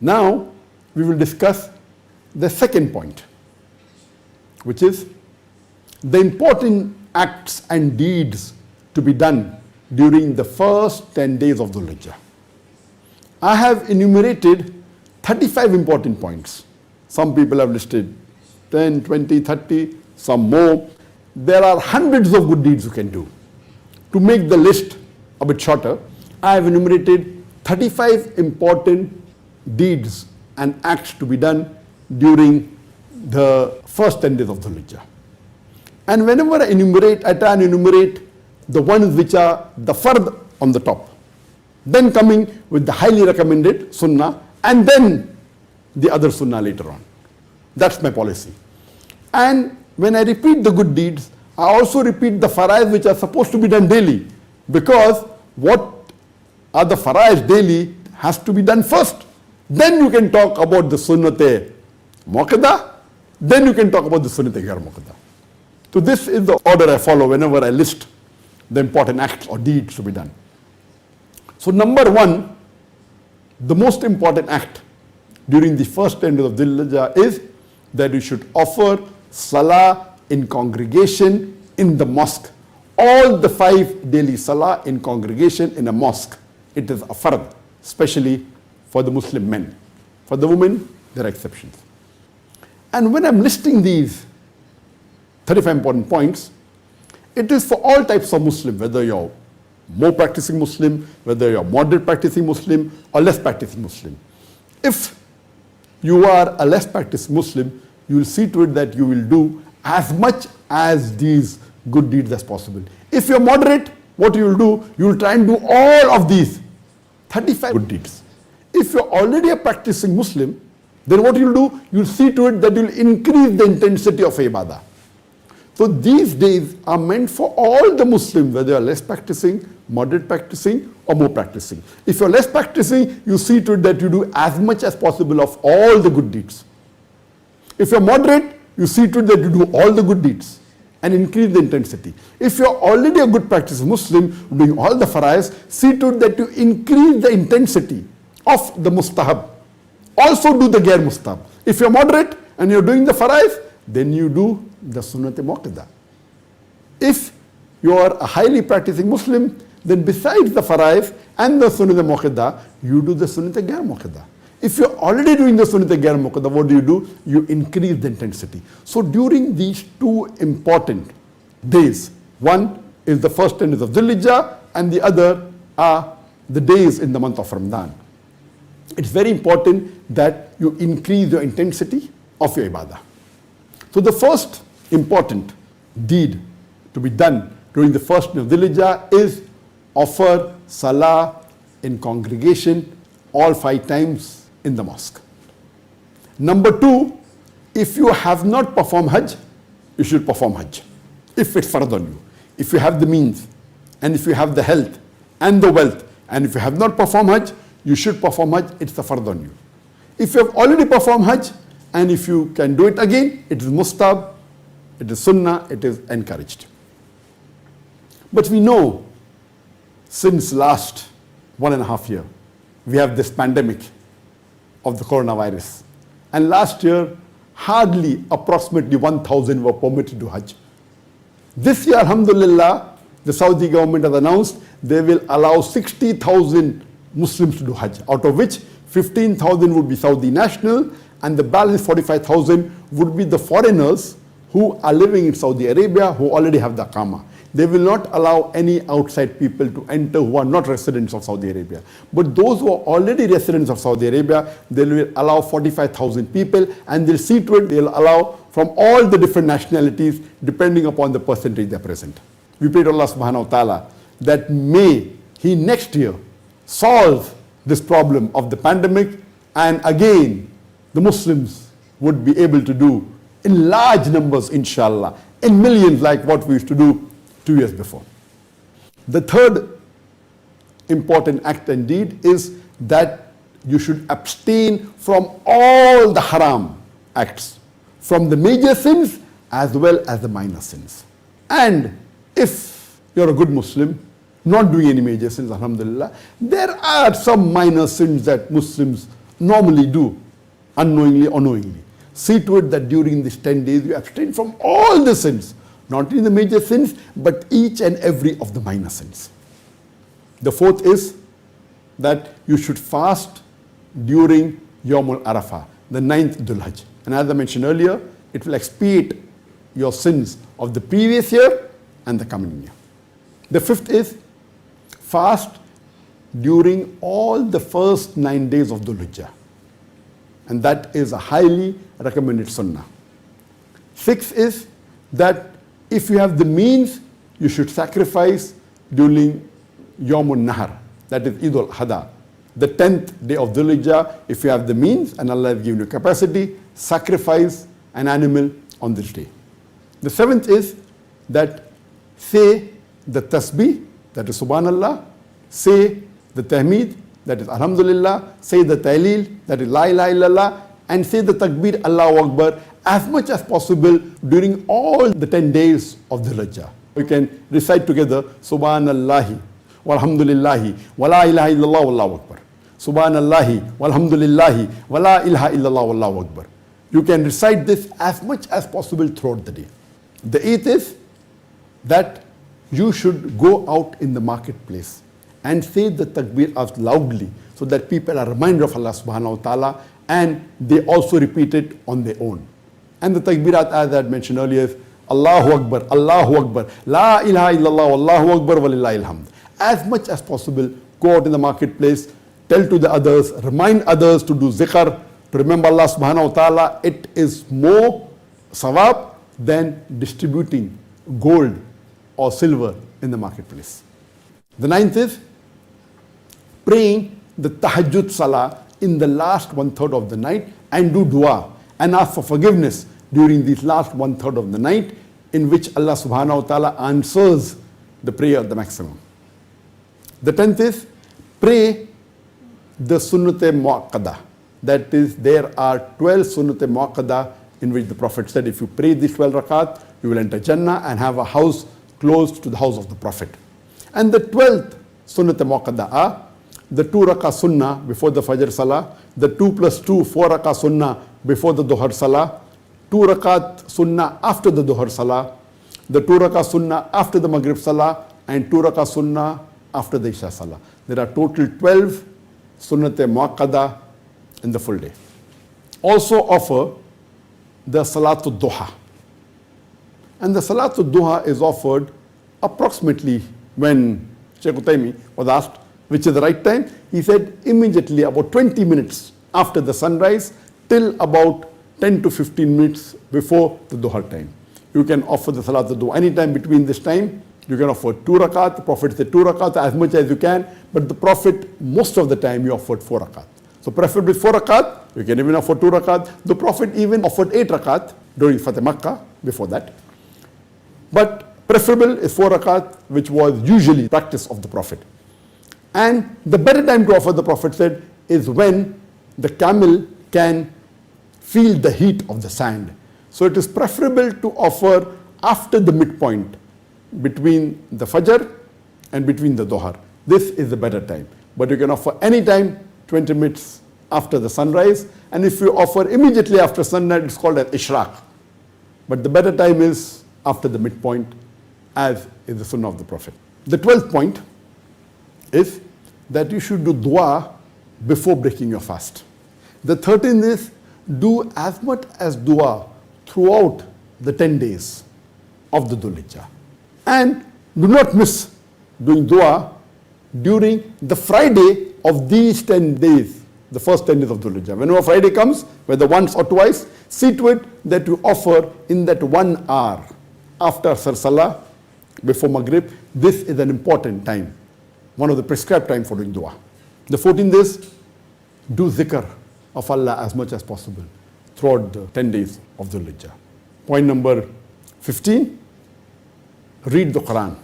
Now, we will discuss the second point, which is the important acts and deeds to be done during the first 10 days of Dhul Hijjah. I have enumerated 35 important points. Some people have listed 10, 20, 30, some more. There are hundreds of good deeds you can do. To make the list a bit shorter, I have enumerated 35 important deeds and acts to be done during the first 10 days of Dhul Hijjah. And whenever I try and enumerate the ones which are the fard on the top, then coming with the highly recommended sunnah, and then the other sunnah later on. That's my policy. And when I repeat the good deeds, I also repeat the faraiz which are supposed to be done daily, because what are the faraiz daily has to be done first. Then you can talk about the sunnat muakkada, then you can talk about the sunnat ghair muakkada. So this is the order I follow whenever I list the important acts or deeds to be done. So number one, the most important act during the first 10 days of Dhul Hijjah is that you should offer salah in congregation in the mosque. All the 5 daily salah in congregation in a mosque. It is a fard, especially for the Muslim men. For the women, there are exceptions. And when I'm listing these 35 important points, it is for all types of Muslim, whether you're more practicing Muslim, whether you're moderate practicing Muslim or less practicing Muslim. If you are a less practicing Muslim, you will see to it that you will do as much as these good deeds as possible. If you're moderate, what you will do, you will try and do all of these 35 good deeds. If you're already a practicing Muslim, then what you'll do, you'll see to it that you'll increase the intensity of ibadah. So these days are meant for all the Muslims, whether you're less practicing, moderate practicing, or more practicing. If you're less practicing, you see to it that you do as much as possible of all the good deeds. If you're moderate, you see to it that you do all the good deeds and increase the intensity. If you're already a good practicing Muslim, doing all the faraiz, see to it that you increase the intensity of the mustahab. Also do the ghair mustahab. If you're moderate and you're doing the faraiz, then you do the sunnat muakkada. If you are a highly practicing Muslim, then besides the faraiz and the sunnat muakkada, you do the sunnat ghair muakkada. If you're already doing the sunnat ghair muakkada, what do? You increase the intensity. So during these 2 important days, one is the first 10 days of Dhul Hijjah and the other are the days in the month of Ramadan. It's very important that you increase your intensity of your ibadah. So the first important deed to be done during the first day of Dhul Hijjah is offer salah in congregation all 5 times in the mosque. Number 2, if you have not performed Hajj, you should perform Hajj, if it's fard on you. If you have the means, and if you have the health and the wealth, and if you have not performed Hajj, you should perform Hajj, it's a fard on you. If you have already performed Hajj, and if you can do it again, it is mustab, it is sunnah, it is encouraged. But we know since last 1.5 years, we have this pandemic of the coronavirus. And last year, hardly approximately 1,000 were permitted to do Hajj. This year, alhamdulillah, the Saudi government has announced they will allow 60,000 Muslims to do Hajj, out of which 15,000 would be Saudi national, and the balance 45,000 would be the foreigners who are living in Saudi Arabia, who already have the Aqama. They will not allow any outside people to enter who are not residents of Saudi Arabia. But those who are already residents of Saudi Arabia, they will allow 45,000 people, and they'll see to it they'll allow from all the different nationalities depending upon the percentage they're present. We pray to Allah subhanahu wa ta'ala that may He next year solve this problem of the pandemic, and again the Muslims would be able to do in large numbers, inshallah, in millions, like what we used to do 2 years before. The third important act and deed is that you should abstain from all the haram acts, from the major sins as well as the minor sins. And if you're a good Muslim, not doing any major sins, alhamdulillah, there are some minor sins that Muslims normally do, unknowingly or knowingly. See to it that during these 10 days you abstain from all the sins, not only the major sins, but each and every of the minor sins. The fourth is that you should fast during Yawmul Arafah, the 9th Dhul-Hajj. And as I mentioned earlier, it will expiate your sins of the previous year and the coming year. The fifth is fast during all the first 9 days of Dhul-Hijjah. And that is a highly recommended sunnah. Sixth is that if you have the means, you should sacrifice during Yawmun Nahar, that is Eid al-Adha, the 10th day of Dhul-Hijjah. If you have the means and Allah has given you capacity, sacrifice an animal on this day. The seventh is that say the tasbih, that is Subhanallah, say the tahmeed, that is Alhamdulillah, say the tahleel, that is La ilaha illallah, and say the takbir, Allahu Akbar, as much as possible during all the 10 days of Dhul-Hijjah. You can recite together Subhanallahi, walhamdulillahi, wa la ilaha illallah, wallahu Akbar. Subhanallahi, walhamdulillahi, wa la ilaha illallah, wallahu Akbar. You can recite this as much as possible throughout the day. The eighth is that you should go out in the marketplace and say the takbir out loudly so that people are reminded of Allah subhanahu wa ta'ala and they also repeat it on their own. And the takbirat, as I had mentioned earlier, is Allahu Akbar, Allahu Akbar, La ilaha illallah, Allahu Akbar, walillahi alhamd. As much as possible, go out in the marketplace, tell to the others, remind others to do zikr, to remember Allah subhanahu wa ta'ala. It is more sawab than distributing gold or silver in the marketplace. The ninth is praying the tahajjud salah in the last 1/3 of the night and do dua and ask for forgiveness during this last 1/3 of the night, in which Allah subhanahu wa ta'ala answers the prayer at the maximum. The 10th is pray the sunnat-e muakkada. That is, there are 12 sunnat-e muakkada in which the Prophet said, if you pray these 12 rakat, you will enter Jannah and have a house close to the house of the Prophet. And the 12th sunnat-e muakkada are the 2 rakah sunnah before the Fajr Salah, the 2 + 2, 4 rakah sunnah before the Dhuhr Salah, 2 rakat sunnah after the Dhuhr Salah, the 2 rakah sunnah after the Maghrib Salah, and 2 rakah sunnah after the Isha Salah. There are total 12 sunnat-e muakkada in the full day. Also offer the Salatul Duha. And the Salatul Duha is offered approximately when Shaykh Utaymi was asked which is the right time. He said immediately about 20 minutes after the sunrise till about 10 to 15 minutes before the Dhuhr time. You can offer the Salatul Duha anytime between this time. You can offer 2 rakat. The Prophet said 2 rakat as much as you can, but the Prophet most of the time he offered 4 rakat. So preferably 4 rakat. You can even offer 2 rakat. The Prophet even offered 8 rakat during Fateh Makkah before that. But preferable is 4 rakat, which was usually practice of the Prophet. And the better time to offer, the Prophet said, is when the camel can feel the heat of the sand. So it is preferable to offer after the midpoint between the Fajr and between the Dhuhr. This is the better time. But you can offer any time 20 minutes after the sunrise. And if you offer immediately after sunrise, it's called as Ishraq. But the better time is after the midpoint, as is the sunnah of the Prophet. The 12th point is that you should do dua before breaking your fast. The 13th is do as much as dua throughout the 10 days of the Dhul-Hijjah. And do not miss doing dua during the Friday of these 10 days, the first 10 days of Dhul-Hijjah. Whenever Friday comes, whether once or twice, see to it that you offer in that 1 hour after Asr Salah, before Maghrib. This is an important time, one of the prescribed time for doing dua. The 14th is do zikr of Allah as much as possible throughout the 10 days of Dhul-Hijjah. Point number 15, read the Quran.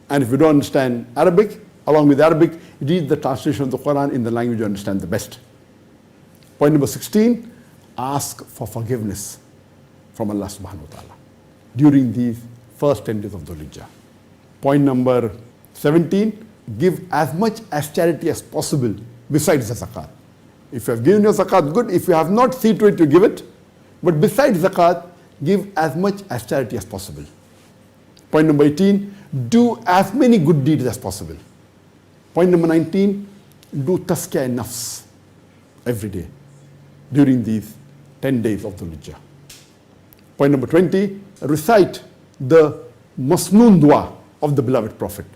And if you don't understand Arabic, along with Arabic, read the translation of the Quran in the language you understand the best. Point number 16, ask for forgiveness from Allah subhanahu wa ta'ala during these first 10 days of Dhul-Hijjah. Point number 17, give as much as charity as possible besides the zakat. If you have given your zakat, good. If you have not, see to it you give it. But besides zakat, give as much as charity as possible. Point number 18, do as many good deeds as possible. Point number 19, do tazkiyah nafs every day during these 10 days of Dhul-Hijjah. Point number 20, recite the masnoon dua of the beloved Prophet.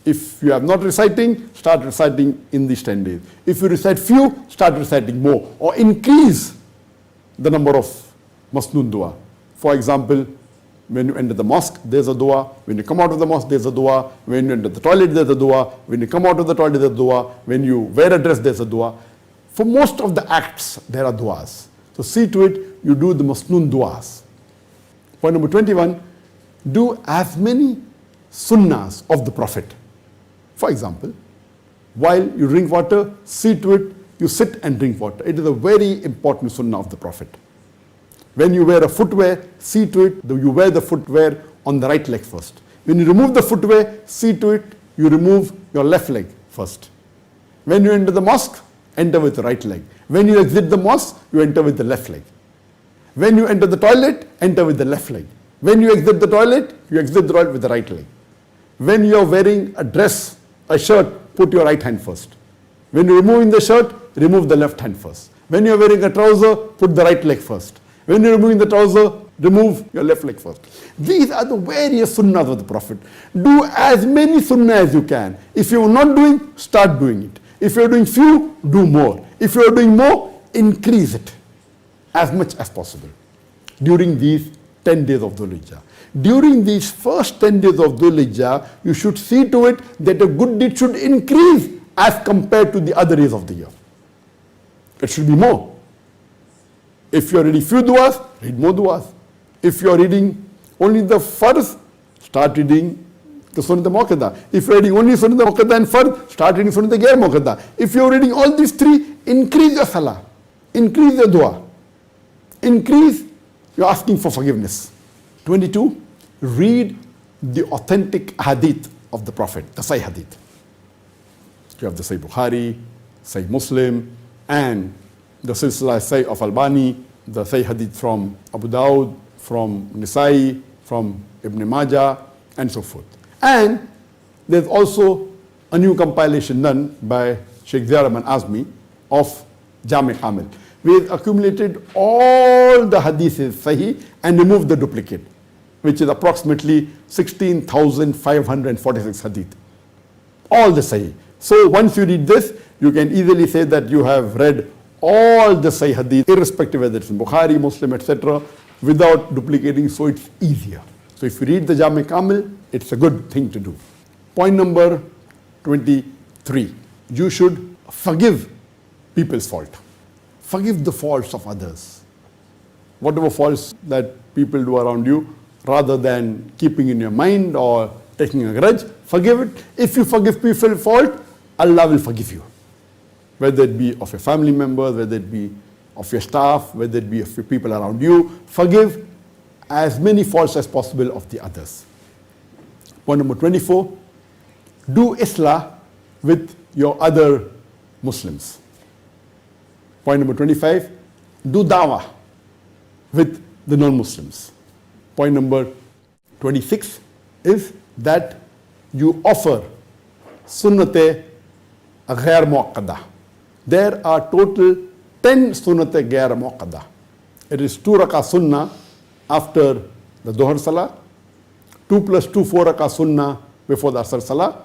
If you are not reciting, start reciting in these 10 days. If you recite few, start reciting more or increase the number of masnoon dua. For example, when you enter the mosque, there's a dua. When you come out of the mosque, there's a dua. When you enter the toilet, there's a dua. When you come out of the toilet, there's a dua. When you wear a dress, there's a dua. For most of the acts, there are duas. So see to it, you do the masnoon duas. Point number 21, do as many sunnahs of the Prophet. For example, while you drink water, see to it, you sit and drink water. It is a very important sunnah of the Prophet. When you wear a footwear, see to it that you wear the footwear on the right leg first. When you remove the footwear, see to it you remove your left leg first. When you enter the mosque, enter with the right leg. When you exit the mosque, you enter with the left leg. When you enter the toilet, enter with the left leg. When you exit the toilet, you exit the toilet with the right leg. When you are wearing a dress, a shirt, put your right hand first. When you are removing the shirt, remove the left hand first. When you are wearing a trouser, put the right leg first. When you are removing the trouser, remove your left leg first. These are the various sunnahs of the Prophet. Do as many sunnah as you can. If you are not doing, start doing it. If you are doing few, do more. If you are doing more, increase it as much as possible during these 10 days of Dhul-Hijjah. During these first 10 days of Dhul-Hijjah, you should see to it that a good deed should increase as compared to the other days of the year. It should be more. If you are reading few duas, read more duas. If you are reading only the farz, start reading the Sunnat Muakkada. If you are reading only Sunnat Muakkada and farz, start reading Sunnat Ghair Muakkada. If you are reading all these three, increase your salah, increase your dua, increase your asking for forgiveness. 22, read the authentic hadith of the Prophet, the Sahih hadith. You have the Sahih Bukhari, Sahih Muslim, and the Silsila Sahih of Albani, the Sahih hadith from Abu Dawud, from Nisai, from Ibn Majah, and so forth. And there's also a new compilation done by Sheikh Ziyar Rahman Azmi of Jame Kamil. We've accumulated all the hadiths Sahih and removed the duplicate, which is approximately 16,546 hadith. All the Sahih. So once you read this, you can easily say that you have read all the Sahih hadith, irrespective whether it's in Bukhari, Muslim, etc., without duplicating, so it's easier. So if you read the Jame Kamil, it's a good thing to do. Point number 23, you should forgive people's fault. Forgive the faults of others. Whatever faults that people do around you, rather than keeping in your mind or taking a grudge, forgive it. If you forgive people's fault, Allah will forgive you. Whether it be of your family members, whether it be of your staff, whether it be of your people around you, forgive as many faults as possible of the others. Point number 24, do islah with your other Muslims. Point number 25, do dawah with the non-Muslims. Point number 26 is that you offer sunnat ghair muakkada. There are total 10 sunnat ghair muakkada. It is 2 rakah sunnah after the Dhuhr Salah, 2 plus 2, 4 rakah sunnah before the Asr Salah,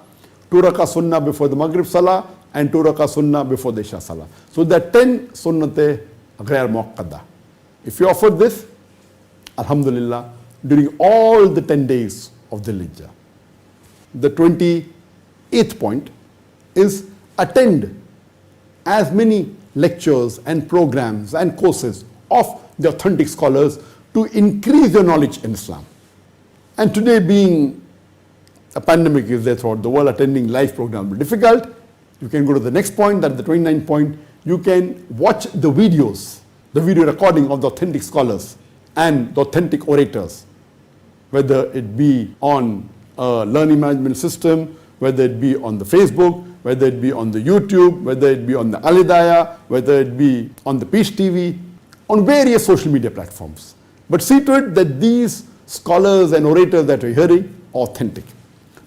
2 rakah sunnah before the Maghrib Salah, and 2 rakah sunnah before the Isha Salah. So there are 10 sunnat ghair muakkada. If you offer this, alhamdulillah, during all the 10 days of Dhul-Hijjah. The 28th point is attend as many lectures and programs and courses of the authentic scholars to increase your knowledge in Islam. And today, being a pandemic is there throughout the world, attending live programs will be difficult. You can go to the next point, that is the 29th point. You can watch the videos, the video recording of the authentic scholars and the authentic orators, whether it be on a learning management system, whether it be on the Facebook, whether it be on the YouTube, whether it be on the Al-Hidayah, whether it be on the Peace TV, on various social media platforms. But see to it that these scholars and orators that you're hearing are authentic.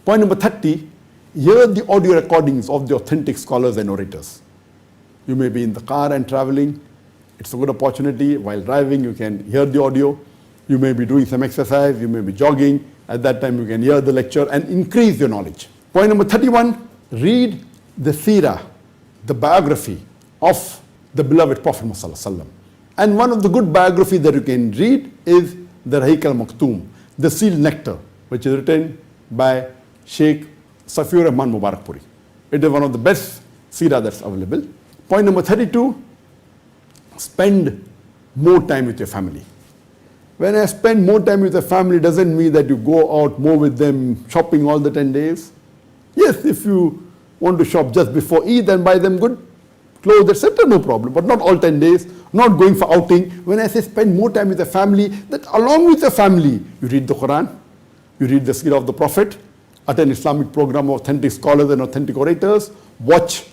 Point number 30, hear the audio recordings of the authentic scholars and orators. You may be in the car and traveling. It's a good opportunity. While driving, you can hear the audio. You may be doing some exercise. You may be jogging. At that time, you can hear the lecture and increase your knowledge. Point number 31, read the seerah, the biography of the beloved Prophet Muhammad. And one of the good biographies that you can read is the Rahiq al-Maktoum, the sealed nectar, which is written by Sheikh Safiur Rahman Mubarakpuri. It is one of the best seerah that's available. Point number 32, spend more time with your family. When I spend more time with the family, doesn't mean that you go out more with them shopping all the 10 days. Yes, if you want to shop just before Eid and buy them good clothes, etc., no problem, but not all 10 days, not going for outing. When I say spend more time with the family, that along with the family, you read the Quran, you read the seerah of the Prophet, attend Islamic program of authentic scholars and authentic orators, watch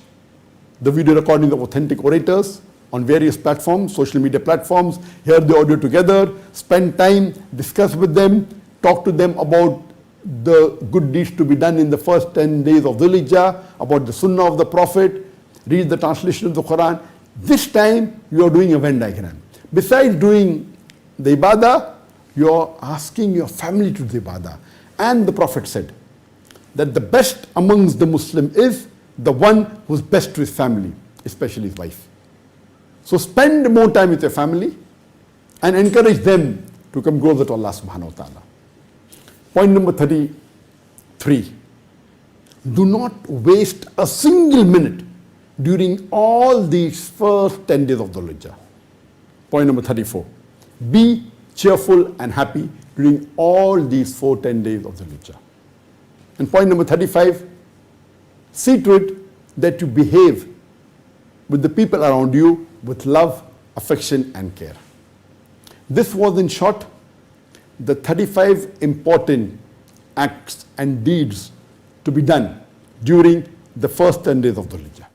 the video recordings of authentic orators on various platforms, social media platforms, hear the audio together, spend time, discuss with them, talk to them about the good deeds to be done in the first 10 days of Dhul Hijjah, about the sunnah of the Prophet, read the translation of the Quran. This time you are doing a Venn diagram. Besides doing the ibadah, you are asking your family to do the ibadah. And the Prophet said that the best amongst the Muslim is the one who is best to his family, especially his wife. So spend more time with your family and encourage them to come closer to Allah subhanahu wa ta'ala. Point number 33, do not waste a single minute during all these first 10 days of Dhul Hijjah. Point number 34, be cheerful and happy during all these 10 days of Dhul Hijjah. And point number 35, see to it that you behave with the people around you with love, affection and care. This was in short the 35 important acts and deeds to be done during the first 10 days of Dhul Hijjah.